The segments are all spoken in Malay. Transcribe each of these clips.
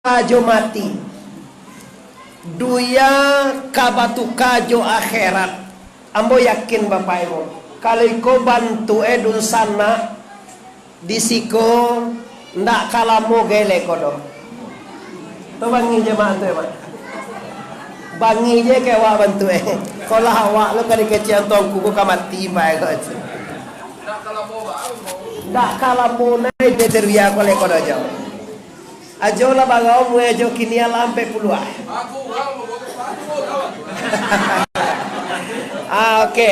kajo mati duya kabatu kajo akhirat. Ambo yakin bapak ibu kalau iko bantu edun sana disiko ndak kalamu gele kodo to bangi jemaah tu mak bangi je ke wa bantu kalau awak lo kali kecian tongku ko kamati bae ko ndak kalamu nai deteria ko le kodo jo ajo la bagau mu ajo kini lampe puluh oke.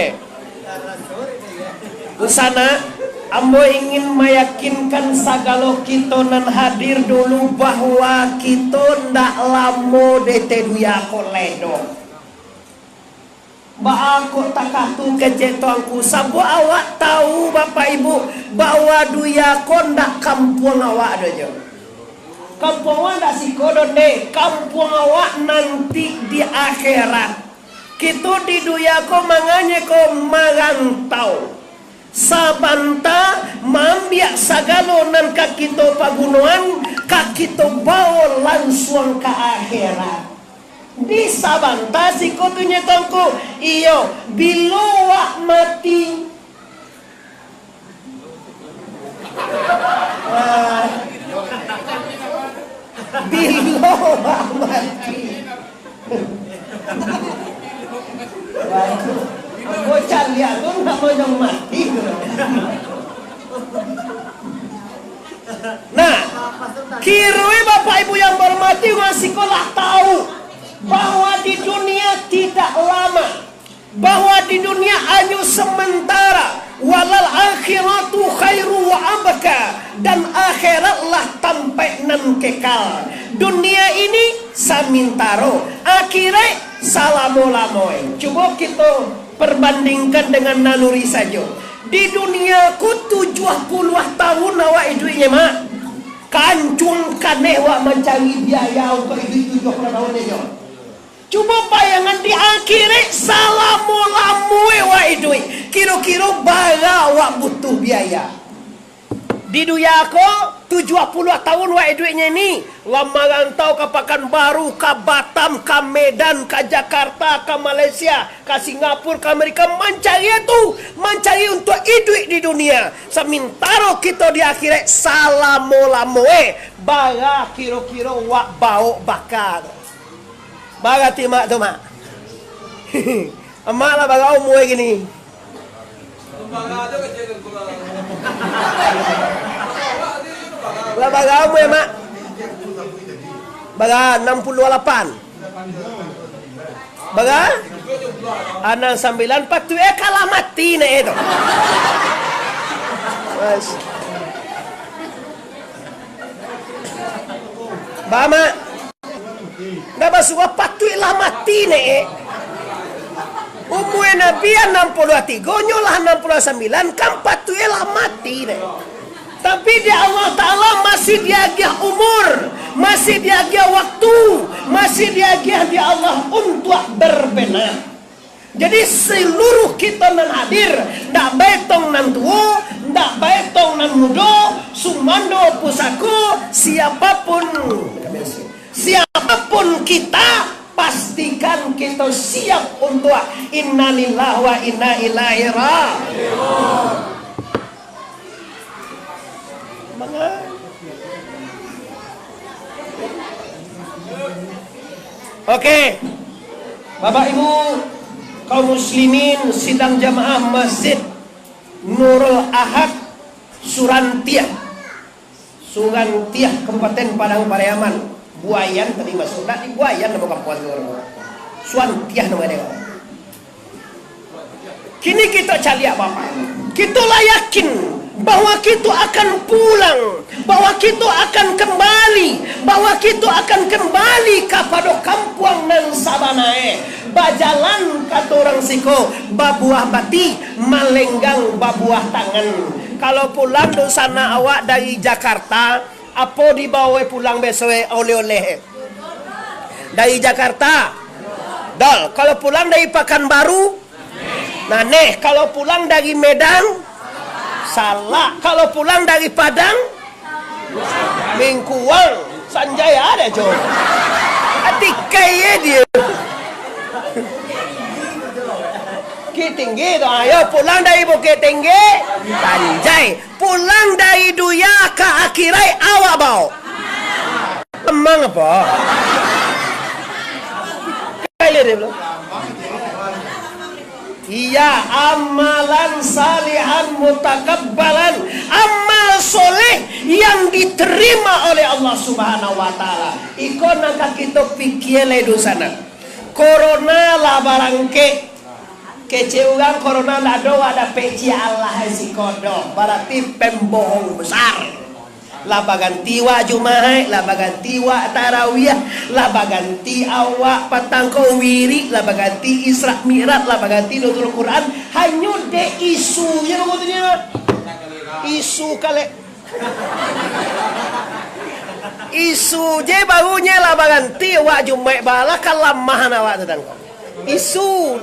Usana ambo ingin meyakinkan sagalo kita nan hadir dulu bahwa kita ndak lamo dete duya koledo. Ba aku takatu kejetongku sabo awak tahu bapak ibu bahwa duya ko ndak kampung awak dojo. Kampung awak ndak sikodo ne, kampung awak nanti di akhirat. Kita di duya ko manganye ko marantau. Sabanta mambiak sagalo nan kakito pagunuan kakito bawa langsung ke akhirat. Di sabanta si kotunya tongku iyo bilowa mati bilowa mati bocah lihat tuh nggak mau yang mati. Nah, kirui bapak ibu yang bermati masih kolah tahu bahwa di dunia tidak lama, bahwa di dunia hanya sementara. Walal akhiratu khairu wa abaka, dan akhiratlah tampai nan kekal. Dunia ini samintaro, akhirat salamo-lamoy. Coba kita perbandingkan dengan naluri saja. Di dunia ku 70 tahun awak hidupnya mak kancung kaneh wak mencari biaya untuk hidup 70 tahun aja. Coba bayangan di akhirat salamu-lamu wak hidup kira-kira bara wak butuh biaya. Di dunia ko 70 tahun wak hidupnya ini lama rantau ke Pekanbaru, ke Batam, ke Medan, ke Jakarta, ke Malaysia, ke Singapura, ke Amerika, mencari untuk hidup di dunia. Sementara kita di akhirat salamu-lamoe bara kira-kira wak bau bakar. Bara timak tu mak. Emak lah bara umur gini. Lah bara umur ya mak. Bara 68. Bara? Anak 9 patu kalah mati nih itu. Mas. Bama. Nggak basuh patu lah mati nih. Umur Nabi 63, nyolah 69 kan patu lah mati nih. Tapi di Allah Ta'ala masih diagih umur, masih diagih waktu, masih diagih di Allah untuk berbenah. Jadi seluruh kita nan hadir, ndak betong nan tua, ndak betong nan muda, sumando pusako, siapapun kita, pastikan kita siap untuk innalillahi wa inna ilaihi raji'un. Oke, Bapak Ibu kaum muslimin sidang jamaah Masjid Nurul Ahad Surantiah Kabupaten Padang Pariaman Buayan tadi masuk di Buayan nama kampung Surantiah namanya. Kini kita cari Bapak, kita yakin bahwa kita akan pulang, bahwa kita akan kembali kepada kampung nan sabanae. Bajalan kata orang siko, babuah bati, malenggang babuah tangan. Kalau pulang do sana awak dari Jakarta, apa dibawa pulang besok oleh-oleh? Dari Jakarta, dol. Kalau pulang dari Pekanbaru, nah neh. Kalau pulang dari Medan, salah. Kalau pulang dari Padang, Mingkuang, Sanjaya ada coba. Hati kaya dia. Bukit Tinggi tu. Ayo pulang dari Bukit Tinggi, Sanjay. Pulang dari dunia ke akhirat awak bau. Emang apa? Kaya dia belum. Iya, amalan salihan mutakabbalan, amal soleh yang diterima oleh Allah Subhanahu wa taala. Iko nak kita pikir le sana. Corona lah barangke kecewa corona lah do ada peci Allah si kodo. Berarti pembohong besar. Lah baganti wa Jumat, lah baganti wa tarawih, lah baganti awak patang ko wiri, lah baganti Isra Mi'raj, lah baganti nuzul Quran. Hanya de isu je lo dia. Isu kale. Isu je barunya lah baganti wa Jumat bala kalamah awak tu tang. Isu.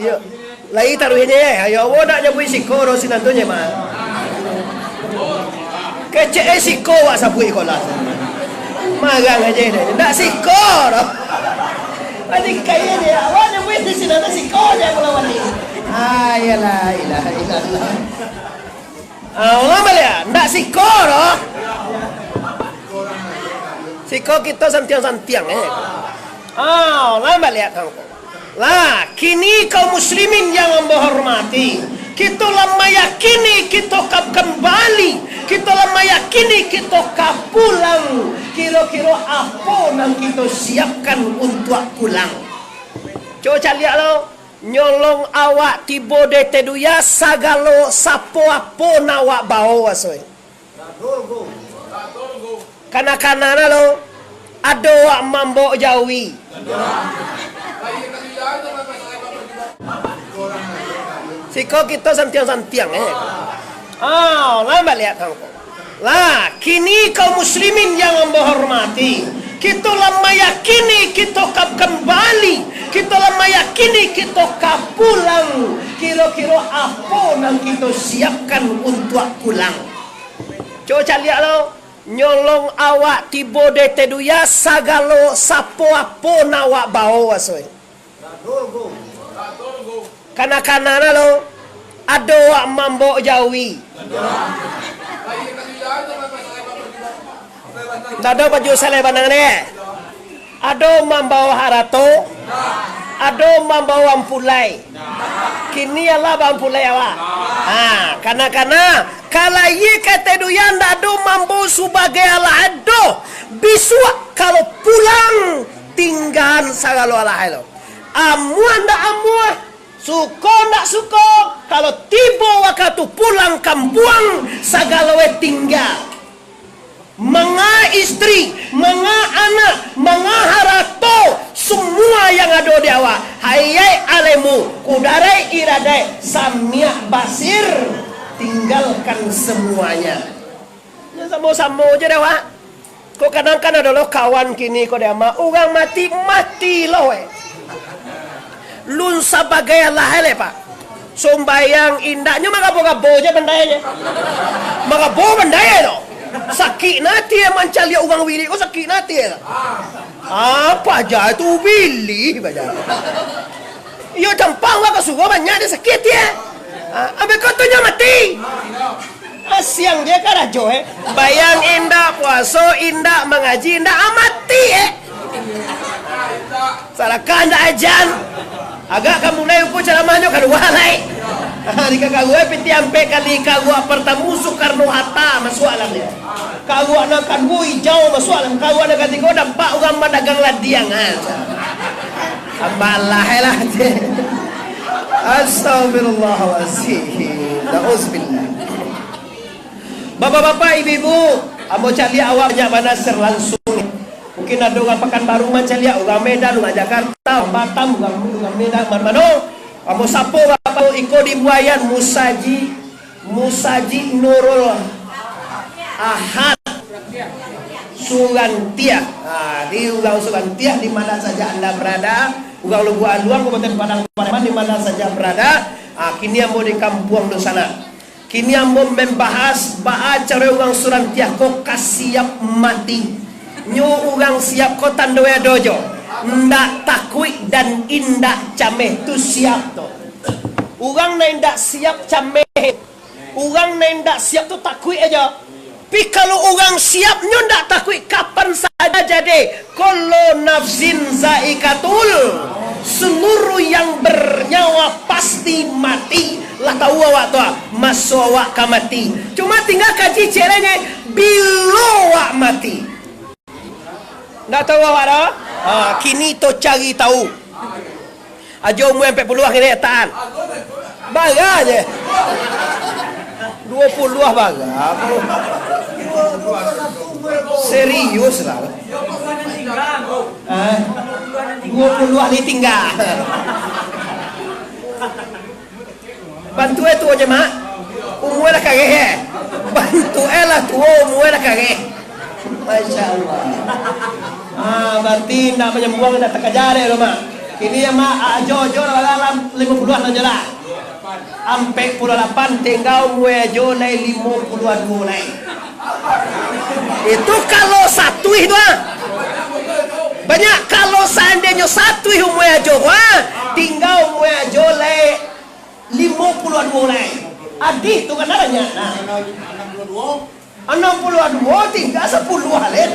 Ya. Lai taruhnya ayo wo nak nyabui sikoro sinantonya mah. Kecek siko wak sabui kolah. Marang aja dia. Tak siko dah. Adik kaya dia. Awak nyabui di sini tak siko dia melawan ni. Ayalah ilaha illallah. Allah malia. Tak siko dah. Siko kita santiang-santiang Allah malia kau. Lah, kini kaum muslimin yang menghormati, kita lama yakini kita kembali, kita lama yakini kita pulang. Kira-kira apa yang kita siapkan untuk pulang? Coba lihat lo, nyolong awak tiba de teduya sagalo sapo apa nawak bawa asoy. Kanak-kanak lo, ada wak mambok jawi. Siko kita santiang-santiang lama lihat kau. Lah, kini kaum muslimin yang menghormati, kita lama yakini kita kembali, kita lama yakini kita pulang. Kira-kira apa yang kita siapkan untuk pulang? Coba lihat lo, nyolong awak tiba de teduya sagalo sapo apa nawak bawa asoy. Kanak-kanak lo, ada wak mambok jawi. Tak ada baju selai bandang ni. Ada membawa harato, ada membawa ampulai. Kini Allah ampulai awak. Kanak-kanak, kalau ye kata duyan tak ada mampu sebagai Allah ada. Biswa kalau pulang tinggal sagalo Allah lo. Amuan tak amuan. Suko nak suko, kalau tiba waktu pulang kampung, segala tinggal. Mga istri, mga anak, mga harato, semua yang ada di awak. Hayai alemu, kudarai iradai, samia basir, tinggalkan semuanya. Ya sama-sama je dah wak. Kau kadang-kadang adalah kawan kini kau dia mah, orang mati loh. Lun sebagai Allah pak. Sombayang indahnya magabo-gabo je bendanya. Magabo bendanya tu. Sakit nanti mancal dia orang wili ko sakit nanti. Apa aja tu wili baja. Yo tampang wa kasugo banyak dia sakit ya. Abe kau tu mati. Siang dia karajo Bayang indah puaso indah mengaji indah amati Salah kanda ajan. Agak kamu naik upo ceramahnya kedua naik. Di kakak gue piti ampe kali kagua pertama Soekarno Hatta masuk alam dia. Kagua nak kagua hijau masuk alam. Kagua nak katigo dampak orang madagang ladiang aja. Ambalah lah je. Astagfirullahaladzim. Nauzubillah. Bapak-bapak, ibu-ibu, amo cari awak banyak mana serlangsung. Mungkin ada orang Pekanbaru macam lihat, orang Medan, orang Jakarta, orang Batam, orang Medan, mana-mana. Amo sapo bapak iko di Buayan Musaji Nurul Ahad Sugantia. Di Ugang Sugantia di mana saja Anda berada, Ugang Lugu Aluang, Kabupaten Padang Pariaman di mana saja berada. Kini amo di kampung di sana. Kini ambo membahas cara orang Surantiako kasiap mati. Nyu orang siap ko tandoya dojo. Ndak takui dan indak cameh tu siap tu. Orang na indak siap cameh. Orang na indak siap tu takui aja. Tapi kalau orang siap nyu ndak takui kapan saja jadi. Kullu nafsin zaikatul. Seluruh yang bernyawa pasti mati. Lah tahu awak tu masuk awak ka mati. Cuma tinggal kaji caranya bila awak mati. Ndak tahu awak dah? Kini to cari tahu. Ajo mu sampai puluh akhirnya tahan. Baga je. 20 baga. Serius lah. 20 ni tinggal. Bantu itu aja mak. Umur dah kagak. Bantu lah tu umur dah kagak. Masya Allah. Berarti nak menyembuang dah terkejar lo mak. Ini ya mak Jojo dalam 50-an aja lah. Ampe 48 tinggal muejo naik 52 naik. Itu kalau satu itu banyak kalau seandainya satu itu muejo tinggal muejo naik 52 naik. Adik tu kan adanya. 62 tinggal 10 halin.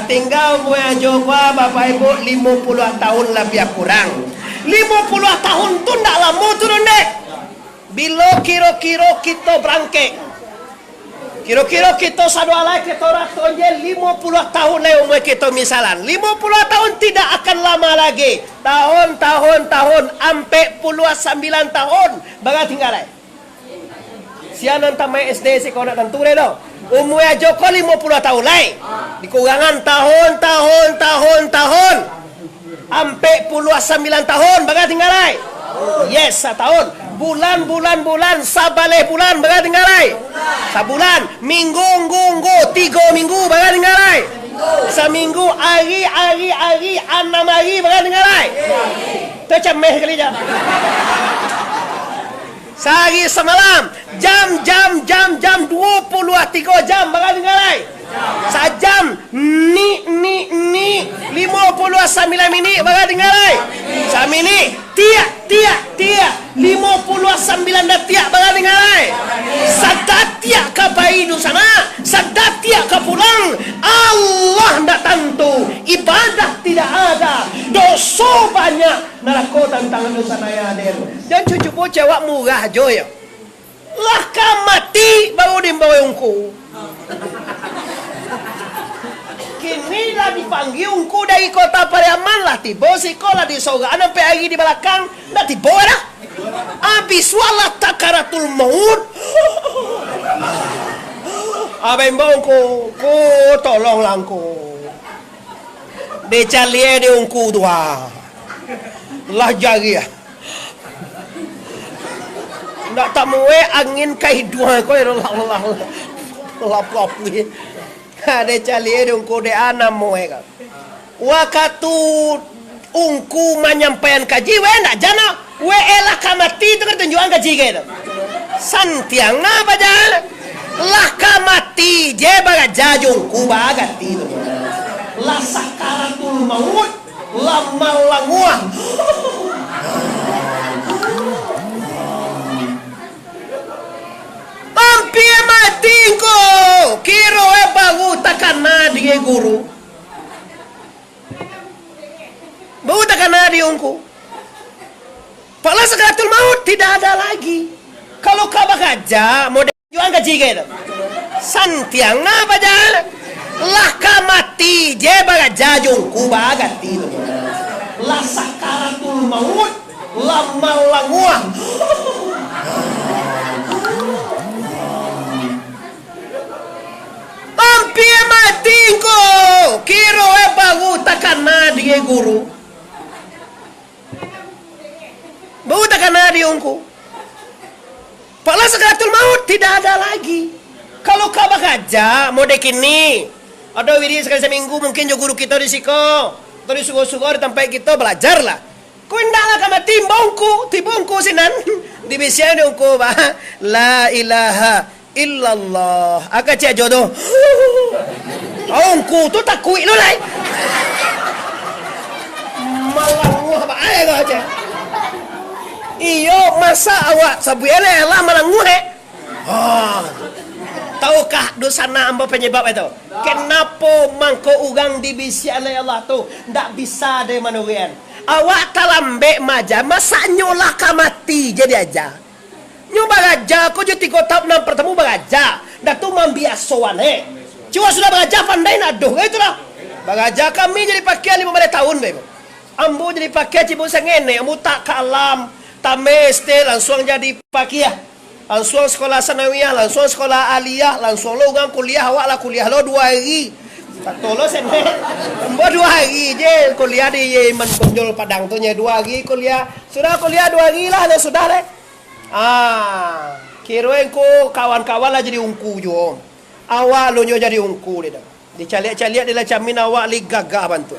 Tinggal muejo bapak ibu 50 tahun lebih kurang. 50 tahun tu ndak lama tu dek. Bila kira-kira kita berangkat. Kira-kira kita sadu alai kita rato je 50 tahun le umur kita misalan. 50 tahun tidak akan lama lagi. Tahun ampe 9 tahun baga tinggal lai. Sianan tamai SD si kau nak tentu le do. Umur Joko 50 tahun lai. Dikurangan tahun. Ampe 9 tahun baga tinggal lai. Yes, setahun. Bulan sabaleh bulan baga tinggal lai. Sabulan, minggu 3 minggu baga tinggal lai. Seminggu hari 6 hari baga tinggal lai. Tercemeh kali jam. Sehari semalam jam 23 jam baga tinggal lai. Sajam ni 59 minit baga tinggal lai. Samini tiak 59 dah tiak baga tinggal lai. Sadat tiak ka pai sana, sadat tiak ka pulang. Allah ndak tentu, ibadah tidak ada, dosa banyak, neraka tentang dosa naya ada. Dan cucu bocah awak murah jo ya. Lah ka mati baru dimbawa ungku. Kini lah dipanggil ungku dari kota Pariaman lah tiba sekolah di Sogaan sampai hari di belakang dah tiba dah. Habis walah takaratul maut. Abang bongku, tolong langku. Decalie de ungku dua. Lah jari ya. Nak tamuwe angin kahiduan ko Allah. Lap-lapi. Ada calie ungku de anam moega. Waktu ungku menyampaikan kaji we nak jana we elah kamati tu kan tunjuan kaji gitu. Santiang apa jalan? Lah kamati je baga jajungku baga ti tu. Lah sakaratul maut lama languah. Hampir mati ko. Kiro bagu takana dia guru. Bagu takana dia ungku. Pala sakaratul maut tidak ada lagi. Kalau kau bakaja model juang gaji gitu. Santiang apa jalan? Lah kamati je baga jajungku baga ti tu. Lah sakaratul maut lama languah. Hampir mati ko. Kiro bagu takana dia guru. Bagu takana dia ungku. Pala sakaratul maut tidak ada lagi. Kalau kau bakaja mode kini ada wiri sekali seminggu mungkin jo guru kita di siko. Atau di sugo-sugo di tempat kita belajar lah. Ku indaklah ka mati timbongku sinan. Di bisian ungku ba. La ilaha illallah. Aka cek jodoh. Ungku tu tak kuik lo lai. Malanguh apa ai kau cek. Iyo masa awak sabuele lah malanguh tahukah dosana amba penyebab itu? Kenapa mangko ugang di bisi oleh Allah tu ndak bisa de manusian? Awak talambek maja masa nyolah ka mati jadi aja. Nyo bagaja ko jeti ko tap nam pertemu bagaja. Dah tu mambiasoan Cuma sudah bagaja pandai naduh itulah. Bagaja kami jadi pakai 15 tahun bebo. Ambo jadi pakai cibu sengene, ambo tak kalam, tameste langsung jadi pakai. Langsung sekolah sanawiyah, langsung sekolah aliyah, langsung lo ugang kuliah, awak lah kuliah lo 2 hari. Tak tolong sene. Mbak 2 hari je kuliah di Yemen Konjol Padang tu nya 2 hari kuliah. Sudah kuliah 2 hari lah dah sudah deh. Kirain ko kawan-kawan lah jadi ungku jo. Awak lo nyo jadi ungku dia dah. Dicaliak-caliak dia lah camin awak li gagah bantu.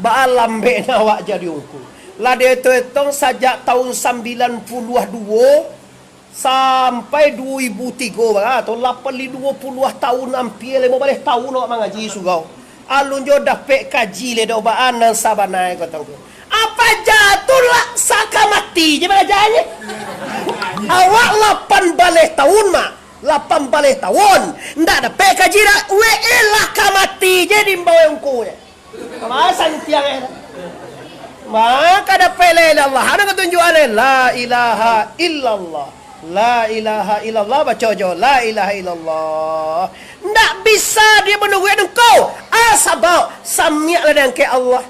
Ba lambe awak jadi ungku. Lah dia hitung sejak tahun 92 sampai 2003 atau 20 tahun hampir 15 tahun awak mengaji sugau. Alun jo dapat kaji le dobaan nan sabanai kata tu. Apa jatuhlah saka mati je belajarnya. Awak 8 tahun mak. 8 tahun ndak dapat kaji dah. We elah ka mati je di bawah ungku je. Kemasan tiang maka dapat la ilaha illallah. Ana ketunjukan la ilaha illallah. La ilaha illallah baca jo la ilaha illallah. Ndak bisa dia menunggu engkau. Asabau sami'lah diangke Allah.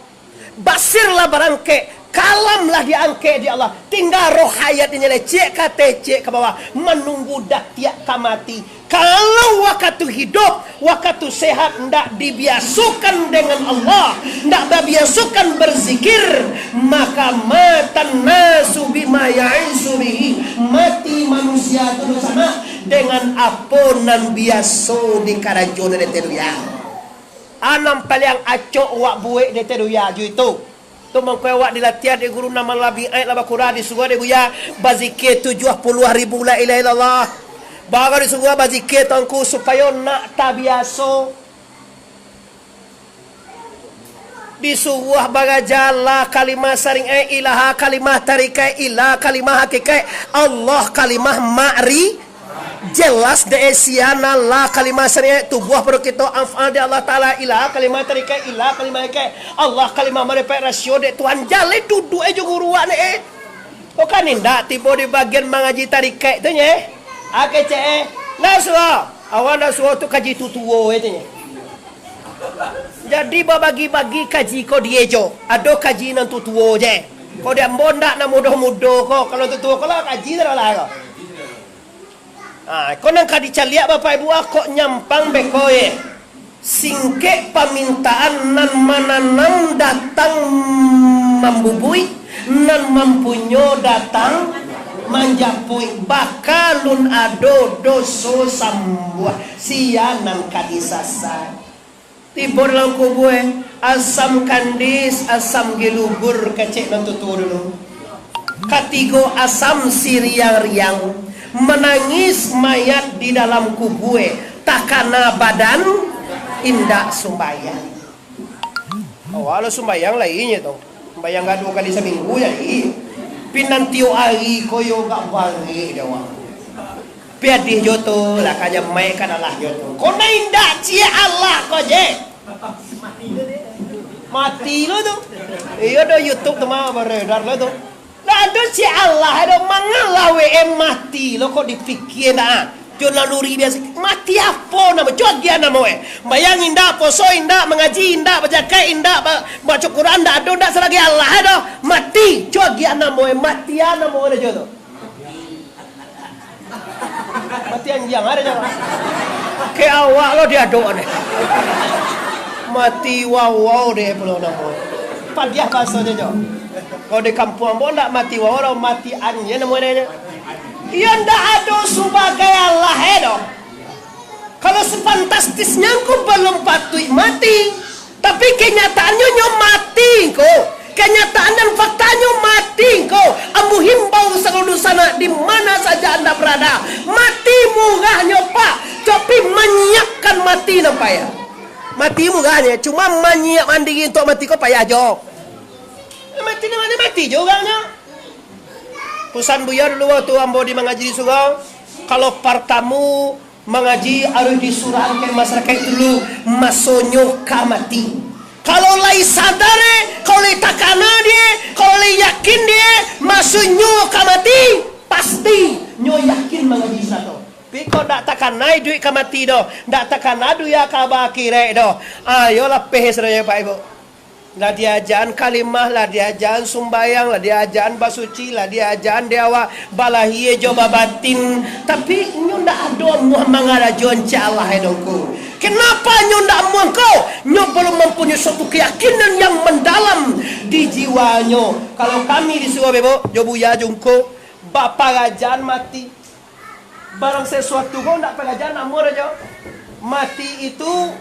Basirlah barangke. Kalamlah diangke di Allah. Tinggal roh hayat ini lecek cek ke bawah. Menunggu dak tiak kamati. Kalau waktu hidup, waktu sehat ndak dibiasukan dengan Allah, ndak dibiasukan berzikir, maka matan nasu bima ya'isu bihi. Mati manusia itu sama dengan aponan biaso di karajon de teruya. Anam paling acok wak buik de teruya ju itu. Tu mangko wak dilatihan di guru nama labi ayat laba Quran di surah de buya bazikir 70,000 la ilaha illallah. Baga disuruh bazikir tangku supaya nak tabiaso. Disuruh bagajala kalimah saring ilaha kalimah tarikai ilah kalimah hakikai Allah kalimah ma'ri jelas de esiana la kalimah saring tubuh perlu kita afal de Allah taala ilah kalimah tarikai ilah kalimah hakikai Allah kalimah marepai rasio de Tuhan jale duduk guruan bukan indah tiba di bagian mengaji tarikai tu nya. Ake cek naswa awan naswa tu kaji tutuo itu nya. Jadi bagi-bagi kaji ko dia jo. Ado kaji nan tutuo je. Ko dia bondak na mudo-mudo ko kalau tutuo ko lah kaji dah lah ko. Ko nang kadi caliak bapak ibu kok nyampang bekoe. Singke pamintaan nan mananam datang membubui nan mempunyo datang manjapui bakalun ado doso sambuah sianan kadisasa tibur lang kubue asam kandis asam gelubur kecek nan tutu dulu katigo asam siriang-riang menangis mayat di dalam kubue takana badan indak sumbayang. Kalau sumbayang lainnya tuh sumbayang gak 2 kali seminggu jadi pinantio ari koyo gak bari dewa. Piadih joto lah kanya mai kanalah joto. Kona indah cia Allah ko je. Mati lo tu. Iyo do YouTube tu mah beredar lo tu. Lah do cia Allah do mangalah we mati lo kok dipikir dah. Jo naluri biasa. Mati apa nama jod dia nama we. Bayang indah poso indah mengaji indah berjakai indah baca Quran dak do dak selagi Allah do. Mati jod dia nama we mati nama we jodo. Mati anjang ada jangan. Ke awak lo dia doa ni. Mati wow deh pulau nama. Padiah bahasanya jo. Kalau di kampung pun tak mati wow mati anjang nama dia. Ia ndak ada sebagai Allah edo. Kalau sefantastisnya aku belum patut mati, tapi kenyataannya nyo mati ko. Kenyataan dan faktanya mati kau. Ambu himbau seluruh sana di mana saja anda berada. Mati murahnya pak. Tapi menyiapkan mati nampak ya. Mati murahnya. Cuma menyiapkan diri untuk mati kau payah jauh. Mati juga nya. Pusan buya dulu waktu ambo di mengaji di surau. Kalau partamu mengaji harus disurahkan masyarakat dulu masonyo kamati. Kalau lai sadar, kalau lai takana dia, kalau lai yakin dia, masonyo kamati, pasti nyo yakin mengaji satu. Tapi kau tak takana duit kamati doh, tak takana duit akaba kira doh. Ayolah pehes raya Pak Ibu. Lah diajan kalimah, lah diajan sumbayang, lah diajan basuci, lah diajan dewa balahiye coba batin. Tapi nyo ndak ada muah mangarajon Allah edongku. Kenapa nyo ndak muah kau? Nyo belum mempunyai suatu keyakinan yang mendalam di jiwanya. Kalau kami disuruh bebo, jobuya jungko, bapak rajan mati. Barang sesuatu kau ndak pengajan amor aja. Mati itu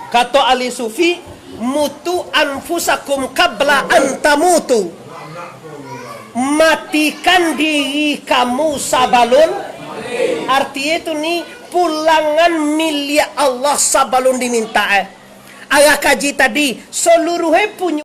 kata ahli sufi, mutu anfusakum qabla an tamutu. Matikan diri kamu sabalun. Artinya itu nih pulangan milik Allah sabalun diminta. Ayah kaji tadi seluruhnya punya